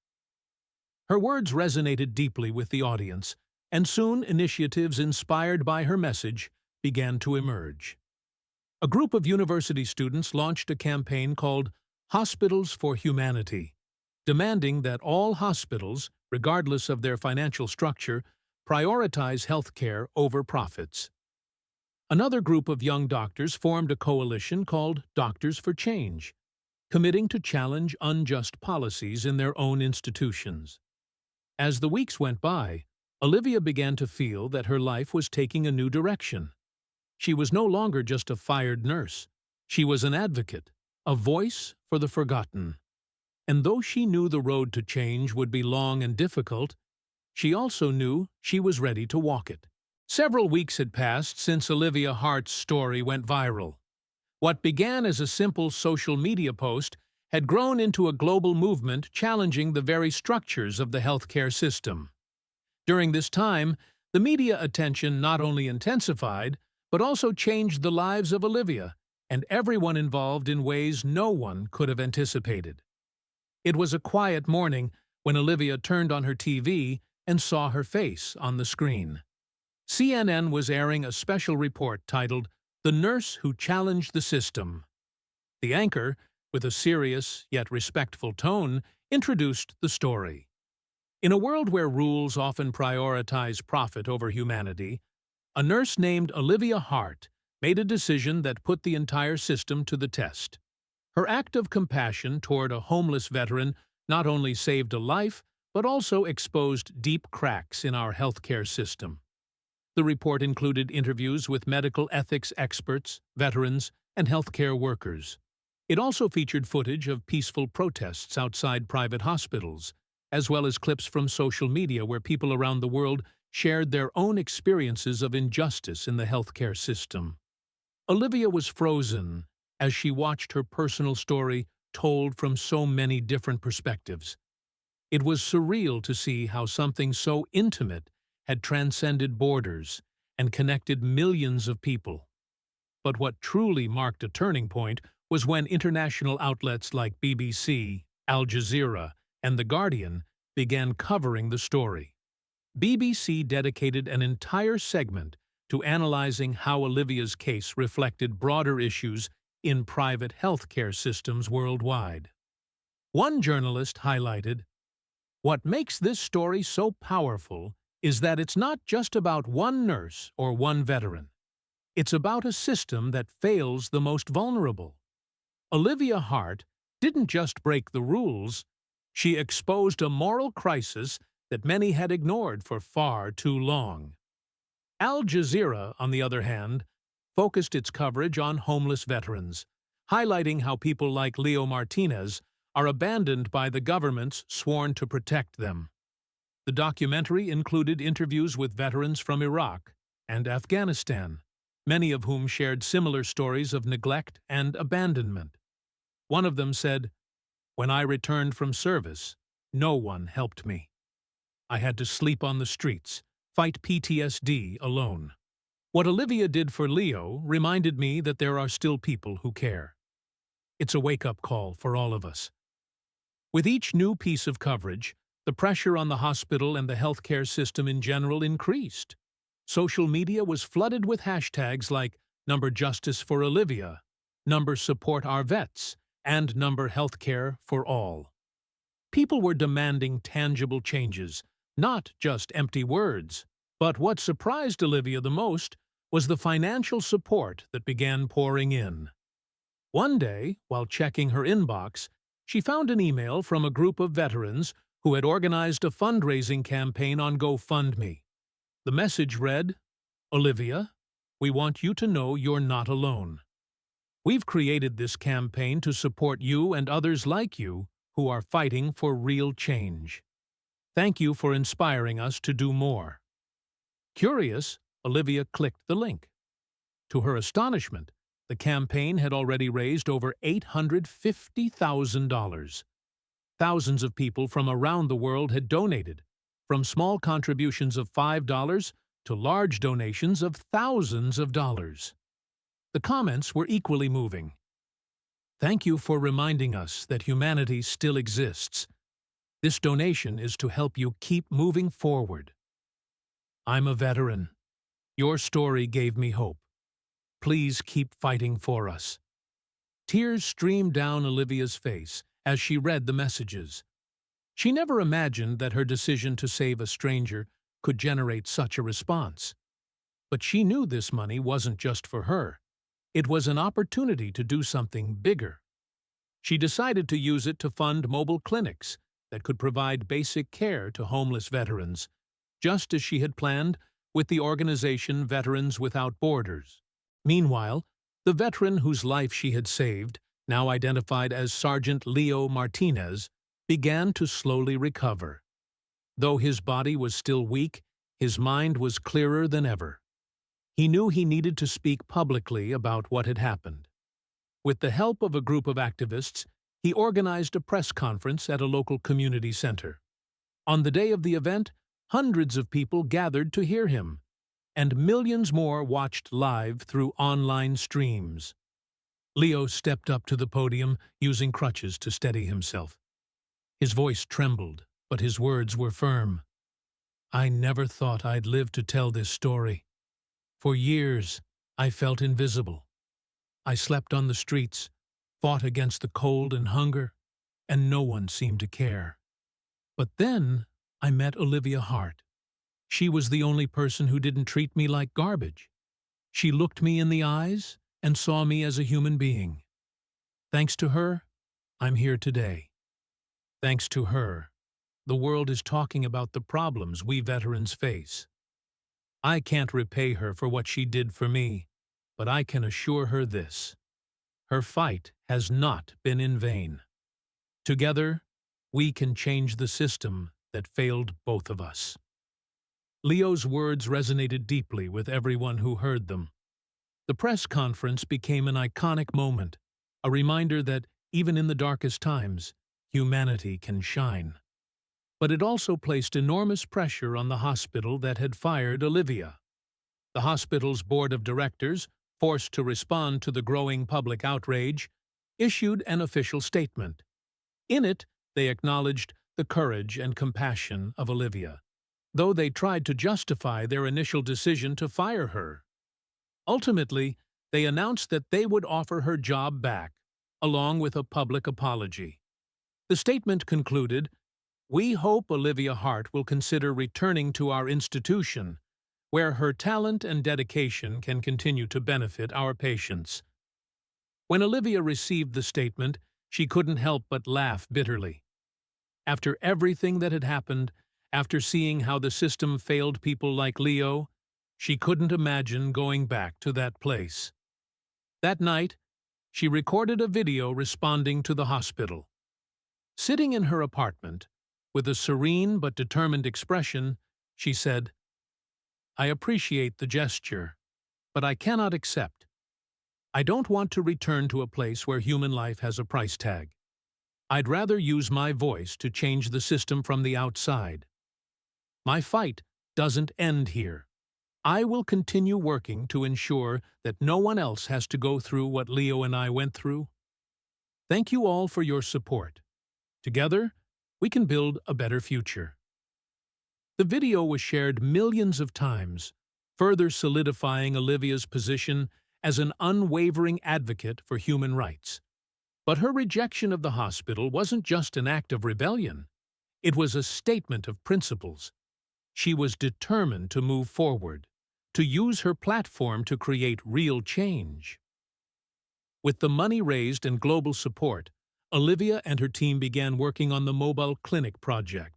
Her words resonated deeply with the audience, and soon initiatives inspired by her message began to emerge. A group of university students launched a campaign called Hospitals for Humanity, demanding that all hospitals, regardless of their financial structure, prioritize healthcare over profits. Another group of young doctors formed a coalition called Doctors for Change, committing to challenge unjust policies in their own institutions. As the weeks went by, Olivia began to feel that her life was taking a new direction. She was no longer just a fired nurse. She was an advocate, a voice for the forgotten. And though she knew the road to change would be long and difficult, she also knew she was ready to walk it. Several weeks had passed since Olivia Hart's story went viral. What began as a simple social media post had grown into a global movement challenging the very structures of the healthcare system. During this time, the media attention not only intensified, but also changed the lives of Olivia and everyone involved in ways no one could have anticipated. It was a quiet morning when Olivia turned on her TV and saw her face on the screen. CNN was airing a special report titled "The Nurse Who Challenged the System." The anchor, with a serious yet respectful tone, introduced the story. In a world where rules often prioritize profit over humanity, a nurse named Olivia Hart made a decision that put the entire system to the test. Her act of compassion toward a homeless veteran not only saved a life, but also exposed deep cracks in our healthcare system. The report included interviews with medical ethics experts, veterans, and healthcare workers. It also featured footage of peaceful protests outside private hospitals, as well as clips from social media where people around the world shared their own experiences of injustice in the healthcare system. Olivia was frozen as she watched her personal story told from so many different perspectives. It was surreal to see how something so intimate had transcended borders and connected millions of people. But what truly marked a turning point was when international outlets like BBC, Al Jazeera, and The Guardian began covering the story. BBC dedicated an entire segment to analyzing how Olivia's case reflected broader issues in private healthcare systems worldwide. One journalist highlighted, "What makes this story so powerful is that it's not just about one nurse or one veteran. It's about a system that fails the most vulnerable." Olivia Hart didn't just break the rules, she exposed a moral crisis that many had ignored for far too long. Al Jazeera, on the other hand, focused its coverage on homeless veterans, highlighting how people like Leo Martinez are abandoned by the governments sworn to protect them. The documentary included interviews with veterans from Iraq and Afghanistan, many of whom shared similar stories of neglect and abandonment. One of them said, "When I returned from service, no one helped me. I had to sleep on the streets, fight PTSD alone." What Olivia did for Leo reminded me that there are still people who care. It's a wake-up call for all of us. With each new piece of coverage, the pressure on the hospital and the healthcare system in general increased. Social media was flooded with hashtags like #Justice for Olivia, #Support Our Vets, and #Healthcare for All. People were demanding tangible changes, not just empty words. But what surprised Olivia the most was the financial support that began pouring in. One day, while checking her inbox, she found an email from a group of veterans who had organized a fundraising campaign on GoFundMe. The message read, "Olivia, we want you to know you're not alone. We've created this campaign to support you and others like you who are fighting for real change. Thank you for inspiring us to do more." Curious, Olivia clicked the link. To her astonishment, the campaign had already raised over $850,000. Thousands of people from around the world had donated, from small contributions of $5 to large donations of thousands of dollars. The comments were equally moving. "Thank you for reminding us that humanity still exists. This donation is to help you keep moving forward. I'm a veteran. Your story gave me hope. Please keep fighting for us." Tears streamed down Olivia's face as she read the messages. She never imagined that her decision to save a stranger could generate such a response. But she knew this money wasn't just for her. It was an opportunity to do something bigger. She decided to use it to fund mobile clinics that could provide basic care to homeless veterans, just as she had planned with the organization Veterans Without Borders. Meanwhile, the veteran whose life she had saved, now identified as Sergeant Leo Martinez, began to slowly recover. Though his body was still weak, his mind was clearer than ever. He knew he needed to speak publicly about what had happened. With the help of a group of activists, he organized a press conference at a local community center. On the day of the event, hundreds of people gathered to hear him, and millions more watched live through online streams. Leo stepped up to the podium, using crutches to steady himself. His voice trembled, but his words were firm. "I never thought I'd live to tell this story. For years, I felt invisible. I slept on the streets, fought against the cold and hunger, and no one seemed to care. But then I met Olivia Hart. She was the only person who didn't treat me like garbage. She looked me in the eyes and saw me as a human being. Thanks to her, I'm here today. Thanks to her, the world is talking about the problems we veterans face. I can't repay her for what she did for me, but I can assure her this: her fight has not been in vain. Together, we can change the system that failed both of us." Leo's words resonated deeply with everyone who heard them. The press conference became an iconic moment, a reminder that, even in the darkest times, humanity can shine. But it also placed enormous pressure on the hospital that had fired Olivia. The hospital's board of directors, forced to respond to the growing public outrage, issued an official statement. In it, they acknowledged the courage and compassion of Olivia, though they tried to justify their initial decision to fire her. Ultimately, they announced that they would offer her job back, along with a public apology. The statement concluded, "We hope Olivia Hart will consider returning to our institution, where her talent and dedication can continue to benefit our patients." When Olivia received the statement, she couldn't help but laugh bitterly. After everything that had happened, after seeing how the system failed people like Leo, she couldn't imagine going back to that place. That night, she recorded a video responding to the hospital. Sitting in her apartment, with a serene but determined expression, she said, "I appreciate the gesture, but I cannot accept. I don't want to return to a place where human life has a price tag. I'd rather use my voice to change the system from the outside. My fight doesn't end here. I will continue working to ensure that no one else has to go through what Leo and I went through. Thank you all for your support. Together, we can build a better future." The video was shared millions of times, further solidifying Olivia's position as an unwavering advocate for human rights. But her rejection of the hospital wasn't just an act of rebellion. It was a statement of principles. She was determined to move forward, to use her platform to create real change. With the money raised and global support, Olivia and her team began working on the mobile clinic project.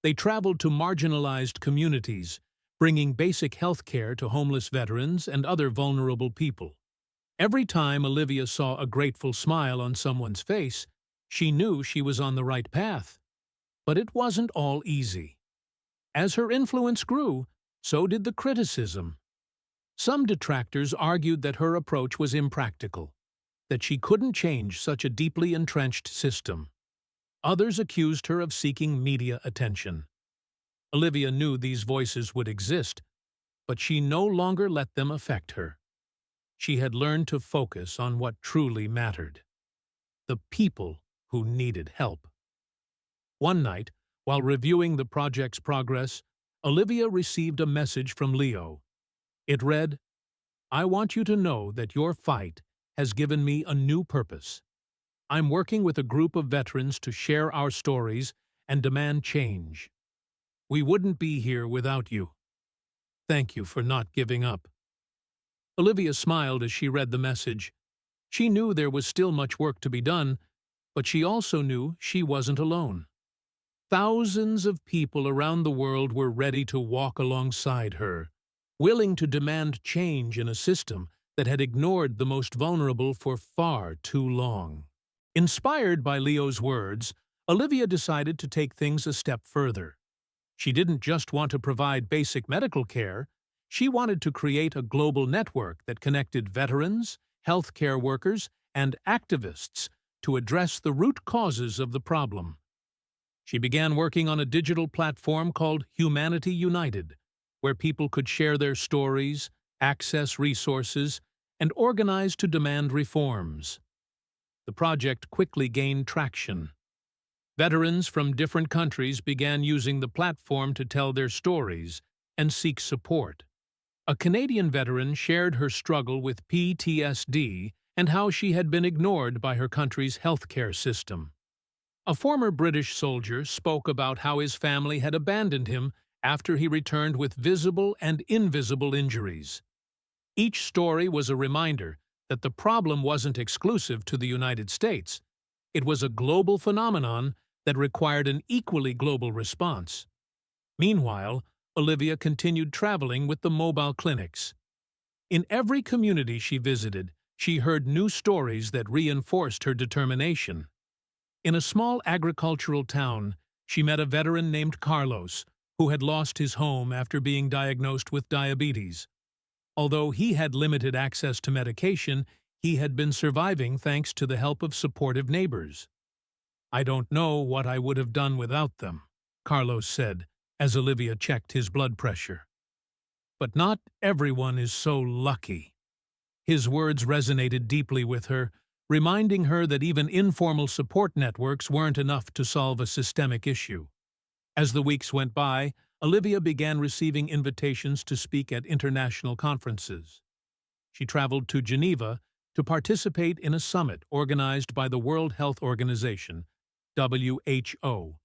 They traveled to marginalized communities, bringing basic health care to homeless veterans and other vulnerable people. Every time Olivia saw a grateful smile on someone's face, she knew she was on the right path. But it wasn't all easy. As her influence grew, so did the criticism. Some detractors argued that her approach was impractical, that she couldn't change such a deeply entrenched system. Others accused her of seeking media attention. Olivia knew these voices would exist, but she no longer let them affect her. She had learned to focus on what truly mattered: the people who needed help. One night, while reviewing the project's progress, Olivia received a message from Leo. It read, "I want you to know that your fight has given me a new purpose. I'm working with a group of veterans to share our stories and demand change. We wouldn't be here without you. Thank you for not giving up." Olivia smiled as she read the message. She knew there was still much work to be done, but she also knew she wasn't alone. Thousands of people around the world were ready to walk alongside her, willing to demand change in a system that had ignored the most vulnerable for far too long. Inspired by Leo's words, Olivia decided to take things a step further. She didn't just want to provide basic medical care, she wanted to create a global network that connected veterans, healthcare workers, and activists to address the root causes of the problem. She began working on a digital platform called Humanity United, where people could share their stories, access resources, and organize to demand reforms. The project quickly gained traction. Veterans from different countries began using the platform to tell their stories and seek support. A Canadian veteran shared her struggle with PTSD and how she had been ignored by her country's healthcare system. A former British soldier spoke about how his family had abandoned him after he returned with visible and invisible injuries. Each story was a reminder that the problem wasn't exclusive to the United States. It was a global phenomenon that required an equally global response. Meanwhile, Olivia continued traveling with the mobile clinics. In every community she visited, she heard new stories that reinforced her determination. In a small agricultural town, she met a veteran named Carlos, who had lost his home after being diagnosed with diabetes. Although he had limited access to medication, he had been surviving thanks to the help of supportive neighbors. "I don't know what I would have done without them," Carlos said, as Olivia checked his blood pressure. "But not everyone is so lucky." His words resonated deeply with her, reminding her that even informal support networks weren't enough to solve a systemic issue. As the weeks went by, Olivia began receiving invitations to speak at international conferences. She traveled to Geneva to participate in a summit organized by the World Health Organization, WHO,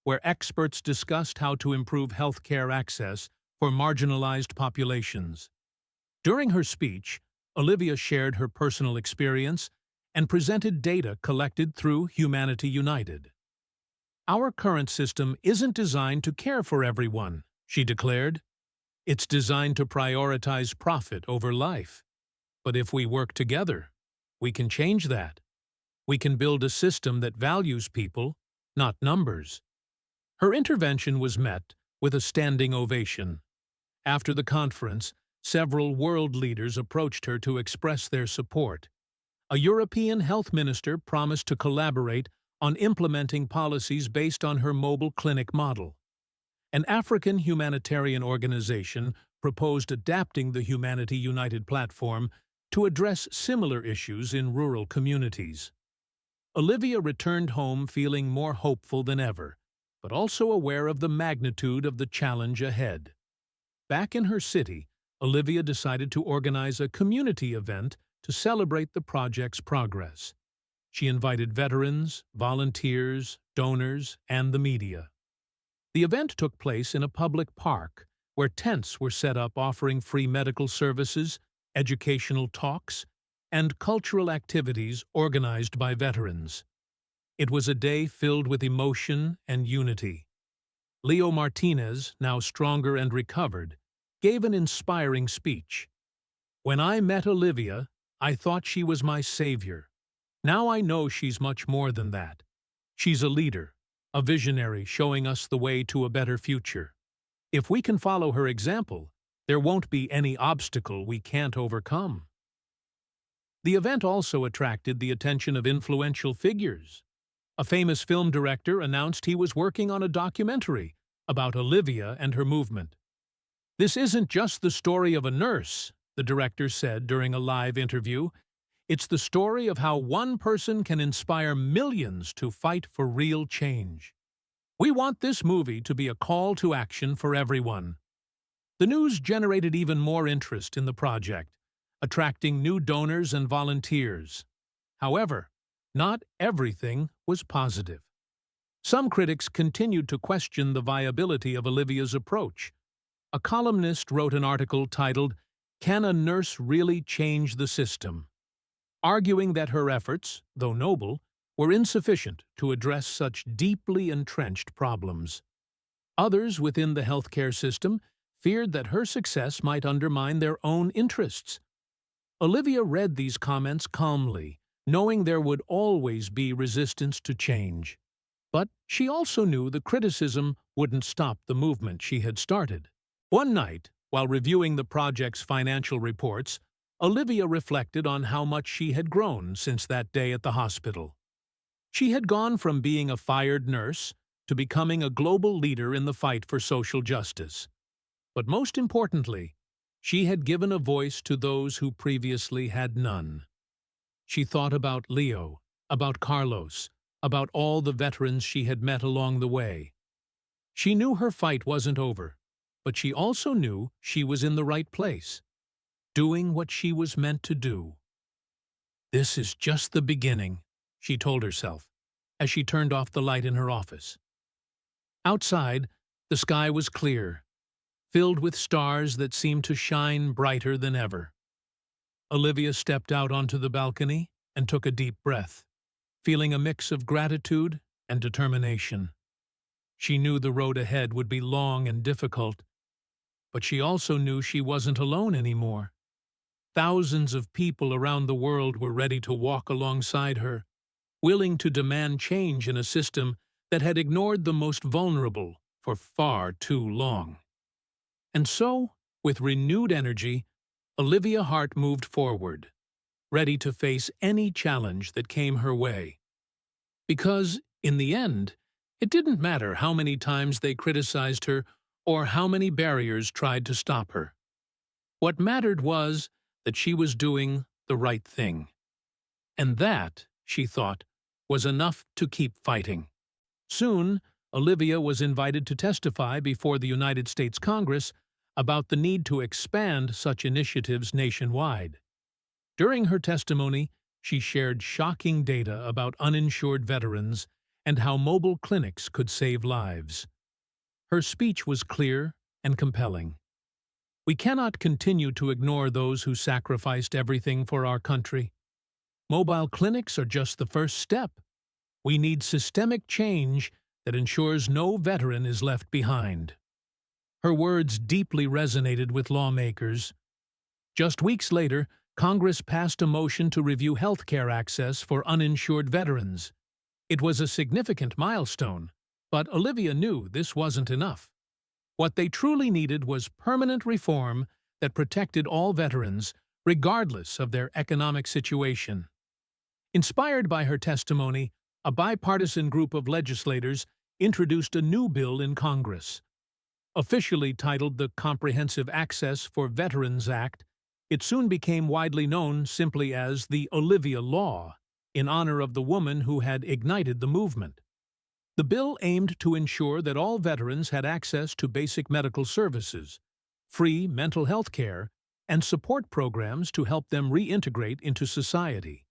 where experts discussed how to improve healthcare access for marginalized populations. During her speech, Olivia shared her personal experience and presented data collected through Humanity United. "Our current system isn't designed to care for everyone," she declared. "It's designed to prioritize profit over life. But if we work together, we can change that. We can build a system that values people, not numbers." Her intervention was met with a standing ovation. After the conference, several world leaders approached her to express their support. A European health minister promised to collaborate on implementing policies based on her mobile clinic model. An African humanitarian organization proposed adapting the Humanity United platform to address similar issues in rural communities. Olivia returned home feeling more hopeful than ever, but also aware of the magnitude of the challenge ahead. Back in her city, Olivia decided to organize a community event to celebrate the project's progress. She invited veterans, volunteers, donors, and the media. The event took place in a public park, where tents were set up offering free medical services, educational talks, and cultural activities organized by veterans. It was a day filled with emotion and unity. Leo Martinez, now stronger and recovered, gave an inspiring speech. "When I met Olivia, I thought she was my savior. Now I know she's much more than that. She's a leader, a visionary showing us the way to a better future. If we can follow her example, there won't be any obstacle we can't overcome." The event also attracted the attention of influential figures. A famous film director announced he was working on a documentary about Olivia and her movement. "This isn't just the story of a nurse," the director said during a live interview. "It's the story of how one person can inspire millions to fight for real change. We want this movie to be a call to action for everyone." The news generated even more interest in the project. attracting new donors and volunteers. However, not everything was positive. Some critics continued to question the viability of Olivia's approach. A columnist wrote an article titled, "Can a Nurse Really Change the System?" arguing that her efforts, though noble, were insufficient to address such deeply entrenched problems. Others within the healthcare system feared that her success might undermine their own interests. Olivia read these comments calmly, knowing there would always be resistance to change. But she also knew the criticism wouldn't stop the movement she had started. One night, while reviewing the project's financial reports, Olivia reflected on how much she had grown since that day at the hospital. She had gone from being a fired nurse to becoming a global leader in the fight for social justice. But most importantly, she had given a voice to those who previously had none. She thought about Leo, about Carlos, about all the veterans she had met along the way. She knew her fight wasn't over, but she also knew she was in the right place, doing what she was meant to do. "This is just the beginning," she told herself, as she turned off the light in her office. Outside, the sky was clear, filled with stars that seemed to shine brighter than ever. Olivia stepped out onto the balcony and took a deep breath, feeling a mix of gratitude and determination. She knew the road ahead would be long and difficult, but she also knew she wasn't alone anymore. Thousands of people around the world were ready to walk alongside her, willing to demand change in a system that had ignored the most vulnerable for far too long. And so, with renewed energy, Olivia Hart moved forward, ready to face any challenge that came her way. Because, in the end, it didn't matter how many times they criticized her or how many barriers tried to stop her. What mattered was that she was doing the right thing. And that, she thought, was enough to keep fighting. Soon, Olivia was invited to testify before the United States Congress about the need to expand such initiatives nationwide. During her testimony, she shared shocking data about uninsured veterans and how mobile clinics could save lives. Her speech was clear and compelling. We cannot continue to ignore those who sacrificed everything for our country. Mobile clinics are just the first step. We need systemic change that ensures no veteran is left behind. Her words deeply resonated with lawmakers. Just weeks later, Congress passed a motion to review health care access for uninsured veterans. It was a significant milestone, but Olivia knew this wasn't enough. What they truly needed was permanent reform that protected all veterans, regardless of their economic situation. Inspired by her testimony, a bipartisan group of legislators introduced a new bill in Congress. Officially titled the Comprehensive Access for Veterans Act, it soon became widely known simply as the Olivia Law, in honor of the woman who had ignited the movement. The bill aimed to ensure that all veterans had access to basic medical services, free mental health care, and support programs to help them reintegrate into society.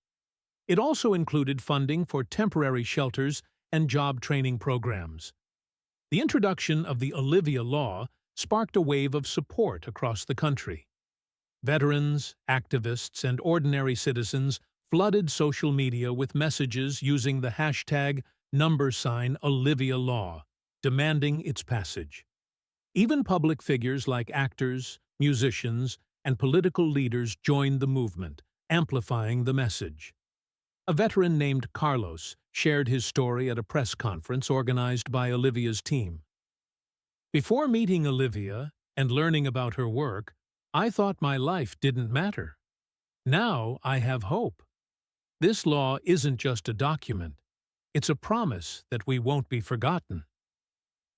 It also included funding for temporary shelters and job training programs. The introduction of the Olivia Law sparked a wave of support across the country. Veterans, activists, and ordinary citizens flooded social media with messages using the hashtag #Olivia Law, demanding its passage. Even public figures like actors, musicians, and political leaders joined the movement, amplifying the message. A veteran named Carlos shared his story at a press conference organized by Olivia's team. "Before meeting Olivia and learning about her work, I thought my life didn't matter. Now I have hope. This law isn't just a document. It's a promise that we won't be forgotten."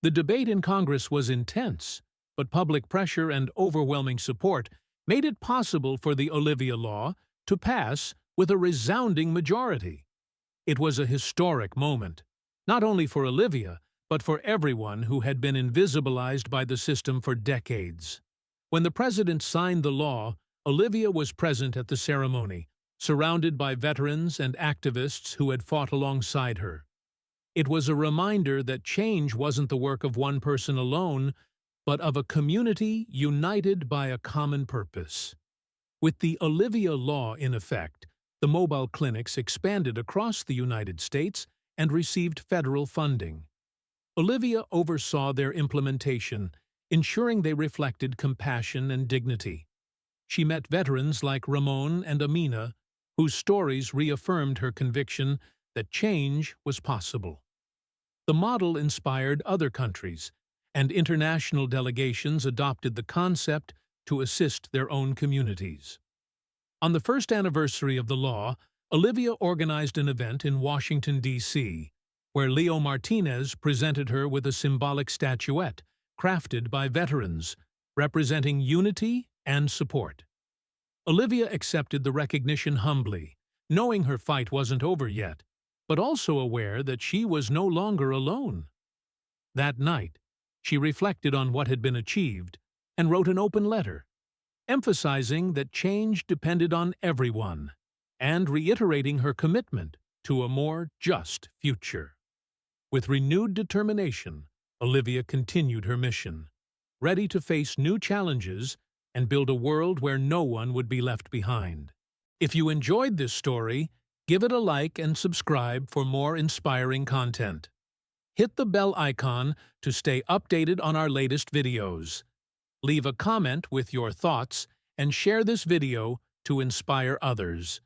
The debate in Congress was intense, but public pressure and overwhelming support made it possible for the Olivia Law to pass with a resounding majority. It was a historic moment, not only for Olivia, but for everyone who had been invisibilized by the system for decades. When the president signed the law, Olivia was present at the ceremony, surrounded by veterans and activists who had fought alongside her. It was a reminder that change wasn't the work of one person alone, but of a community united by a common purpose. With the Olivia Law in effect, the mobile clinics expanded across the United States and received federal funding. Olivia oversaw their implementation, ensuring they reflected compassion and dignity. She met veterans like Ramon and Amina, whose stories reaffirmed her conviction that change was possible. The model inspired other countries, and international delegations adopted the concept to assist their own communities. On the first anniversary of the law, Olivia organized an event in Washington, D.C., where Leo Martinez presented her with a symbolic statuette crafted by veterans, representing unity and support. Olivia accepted the recognition humbly, knowing her fight wasn't over yet, but also aware that she was no longer alone. That night, she reflected on what had been achieved and wrote an open letter, emphasizing that change depended on everyone and reiterating her commitment to a more just future. With renewed determination, Olivia continued her mission, ready to face new challenges and build a world where no one would be left behind. If you enjoyed this story, give it a like and subscribe for more inspiring content. Hit the bell icon to stay updated on our latest videos. Leave a comment with your thoughts and share this video to inspire others.